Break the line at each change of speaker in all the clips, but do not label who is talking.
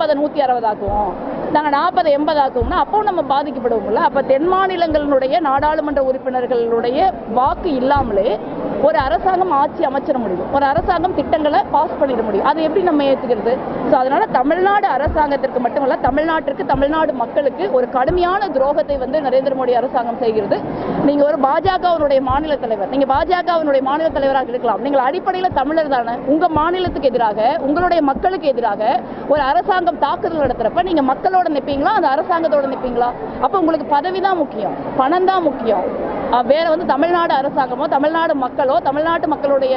அதை 160 ஆக்குவோம், நாங்கள் 40 80 ஆக்குவோம்னா அப்போ நம்ம பாதிக்கப்படுவோம்ல. அப்போ தென் மாநிலங்களுடைய நாடாளுமன்ற உறுப்பினர்களுடைய வாக்கு இல்லாமலே ஒரு அரசாங்கம் ஆட்சி அமைச்சிட முடியும், ஒரு அரசாங்கம் திட்டங்களை பாஸ் பண்ணிட முடியும். அதை எப்படி நம்ம ஏற்றுக்கிறது? ஸோ அதனால தமிழ்நாடு அரசாங்கத்திற்கு மட்டுமல்ல, தமிழ்நாட்டிற்கு, தமிழ்நாடு மக்களுக்கு ஒரு கடுமையான துரோகத்தை வந்து நரேந்திர மோடி அரசாங்கம் செய்கிறது. நீங்கள் ஒரு பாஜகவினுடைய மாநில தலைவர், நீங்கள் பாஜகவினுடைய மாநில தலைவராக இருக்கலாம், நீங்கள் அடிப்படையில் தமிழர் தானே. உங்கள் மாநிலத்துக்கு எதிராக, உங்களுடைய மக்களுக்கு எதிராக ஒரு அரசாங்கம் தாக்குதல் நடத்துறப்ப நீங்க மக்களோட நிற்பீங்களா, அந்த அரசாங்கத்தோட நிற்பீங்களா? அப்போ உங்களுக்கு பதவி தான் முக்கியம், பணம் தான் முக்கியம். வேற வந்து தமிழ்நாடு அரசாங்கமோ, தமிழ்நாடு மக்களோ, தமிழ்நாட்டு மக்களுடைய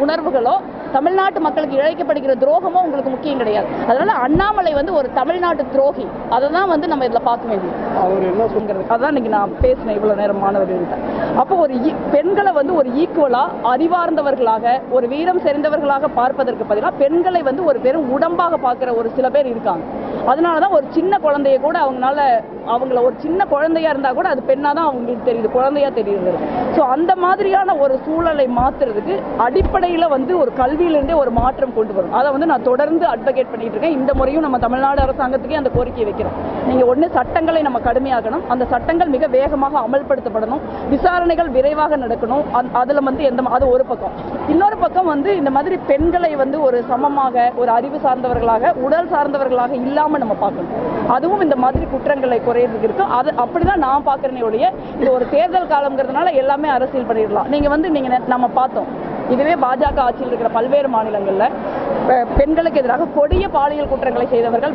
உணர்வுகளோ, தமிழ்நாட்டு மக்களுக்கு இழைக்கப்படுகிற துரோகமோ உங்களுக்கு முக்கியம் கிடையாது. அதனால அண்ணாமலை வந்து ஒரு தமிழ்நாட்டு துரோகி, அதை தான் வந்து நம்ம இதில் பார்க்க வேண்டியது. அவர் என்ன சொல்கிறது, அதான் இன்னைக்கு நான் பேசினேன் இவ்வளோ நேரம் மாணவர்கள்கிட்ட. அப்போ ஒரு பெண்களை வந்து ஒரு ஈக்குவலா, அறிவார்ந்தவர்களாக, ஒரு வீரம் செறிந்தவர்களாக பார்ப்பதற்கு பதிலாக பெண்களை வந்து ஒரு பெரும் உடம்பாக பார்க்குற ஒரு சில பேர் இருக்காங்க. அதனால தான் ஒரு சின்ன குழந்தைய கூட அவங்கள ஒரு சின்ன குழந்தையா இருந்தால் கூட அது பெண்ணாக தான் அவங்களுக்கு தெரியுது, குழந்தையா தெரியுது. ஸோ அந்த மாதிரியான ஒரு சூழலை மாற்றுறதுக்கு அடிப்படையில் வந்து ஒரு கல்வியிலிருந்தே ஒரு மாற்றம் கொண்டு வரும். அதை வந்து நான் தொடர்ந்து அட்வொகேட் பண்ணிட்டு இருக்கேன். இந்த முறையும் நம்ம தமிழ்நாடு அரசாங்கத்துக்கே அந்த கோரிக்கையை வைக்கிறோம். நீங்கள் ஒன்று சட்டங்களை நம்ம கடுமையாக்கணும், அந்த சட்டங்கள் மிக வேகமாக அமல்படுத்தப்படணும், விசாரணைகள் விரைவாக நடக்கணும். அதில் வந்து அது ஒரு பக்கம். இன்னொரு பக்கம் வந்து இந்த மாதிரி பெண்களை வந்து ஒரு சமமாக, ஒரு அறிவு சார்ந்தவர்களாக, உடல் சார்ந்தவர்களாக இல்லாமல் நம்ம பார்க்கணும். அதுவும் இந்த மாதிரி குற்றங்களை குறையிறதுக்கு இருக்கும். அது அப்படிதான் நான் பார்க்குறேனே ஒழிய, இது ஒரு தேர்தல் காலங்கிறதுனால எல்லாமே அரசியல் பண்ணிடலாம். நம்ம பார்த்தோம், இதுவே பாஜக ஆட்சியில் இருக்கிற பல்வேறு மாநிலங்களில் பெண்களுக்கு எதிராக கொடிய பாலியல் குற்றங்களை செய்தவர்கள்